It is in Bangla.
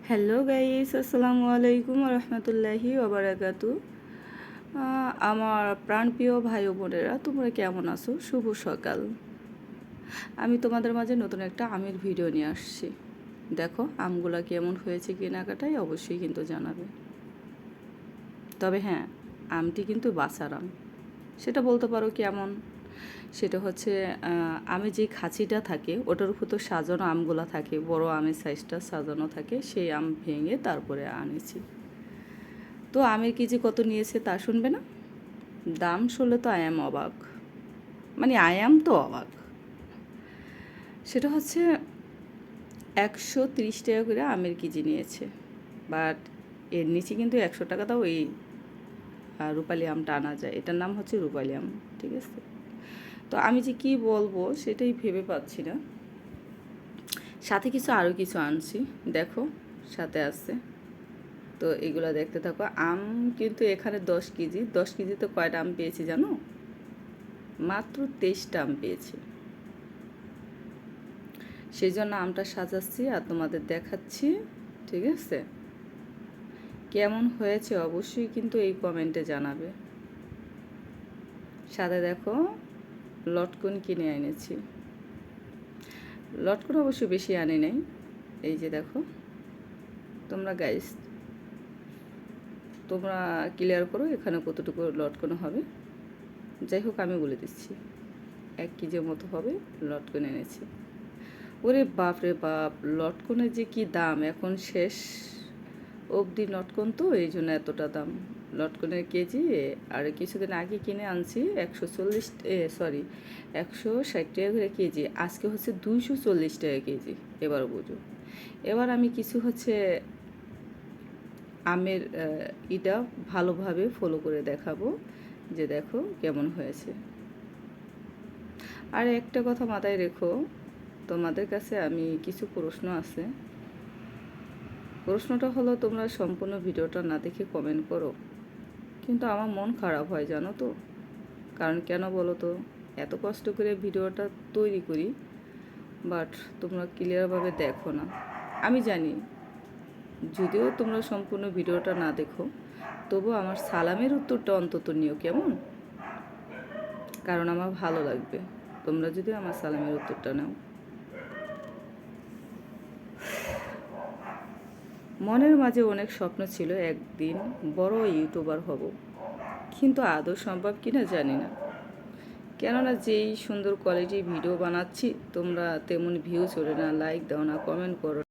হ্যালো গাইস, আসসালামু আলাইকুম রহমতুল্লাহি ওবারাকাতু। আমার প্রাণপ্রিয় ভাই ও বোনেরা, তোমরা কেমন আছো? শুভ সকাল। আমি তোমাদের মাঝে নতুন একটা আমের ভিডিও নিয়ে আসছি। দেখো আমগুলা কেমন হয়েছে কেনাকাটায় অবশ্যই কিন্তু জানাবে। তবে হ্যাঁ, আমটি কিন্তু বাছার আম। সেটা বলতে পারো কেমন। সেটা হচ্ছে আমে যে খাঁচিটা থাকে ওটার উপর তো সাজানো আমগুলা থাকে, বড় আমের সাইজটা সাজানো থাকে, সেই আম ভেঙে তারপরে আনেছি। তো আমের কেজি কত নিয়েছে তা শুনবে না? দাম শুনলে তো আয়াম অবাক, মানে আয়াম তো অবাক। সেটা হচ্ছে 130 টাকা করে আমের কেজি নিয়েছে। বাট এর নিচে কিন্তু 100 টাকা দাও এই রূপালি আমটা আনা যায়। এটার নাম হচ্ছে রূপালি আম, ঠিক আছে? তো আমি যে কি বলবো সেটাই ভেবে পাচ্ছি না। সাথে কিছু আরও কিছু আনছি, দেখো সাথে আছে। তো এগুলো দেখতে থাকো। আম কিন্তু এখানে 10 কেজি, 10 কেজিতে কয়টা আম পেয়েছি জানো? মাত্র 23টা আম পেয়েছি। সেই জন্য আমটা সাজাচ্ছি আর তোমাদের দেখাচ্ছি, ঠিক আছে? কেমন হয়েছে অবশ্যই কিন্তু এই কমেন্টে জানাবে। সাথে দেখো লটকন কিনে এনেছি। লটকন অবশ্য বেশি আনি নাই। এই যে দেখো, তোমরা গাইস তোমরা ক্লিয়ার করো এখানে কতটুকু লটকন হবে। যাই হোক আমি বলে দিচ্ছি, 1 কেজির মতো হবে লটকন এনেছি। ওরে বাপ রে বাপ, লটকনের যে কি দাম! এখন শেষ অবধি লটকন, তো এই জন্য এতটা দাম লটকনের কেজি। আর কিছুদিন আগে কিনে আনছি 160 টাকা করে কেজি, আজকে হচ্ছে 240 টাকা কেজি। এবার বুঝো। এবার আমি কিছু হচ্ছে আমের এটা ভালোভাবে ফলো করে দেখাবো, যে দেখো কেমন হয়েছে। আর একটা কথা মাথায় রেখো, তোমাদের কাছে আমি কিছু প্রশ্ন আছে। প্রশ্নটা হলো, তোমরা সম্পূর্ণ ভিডিওটা না দেখে কমেন্ট করো, কিন্তু আমার মন খারাপ হয় জানো তো। কারণ কেন বলো তো? এত কষ্ট করে ভিডিওটা তৈরি করি, বাট তোমরা ক্লিয়ারভাবে দেখো না। আমি জানি, যদিও তোমরা সম্পূর্ণ ভিডিওটা না দেখো, তবু আমার সালামের উত্তরটা অন্তত নিও, কেমন? কারণ আমার ভালো লাগবে তোমরা যদি আমার সালামের উত্তরটা নাও। মনের মাঝে অনেক স্বপ্ন ছিল একদিন বড় ইউটিউবার হব, কিন্তু আদৌ সম্ভব কিনা জানি না। কেননা যেই সুন্দর কোয়ালিটির ভিডিও বানাচ্ছি তোমরা তেমন ভিউজ ওঠে না, লাইক দাও না, কমেন্ট করো।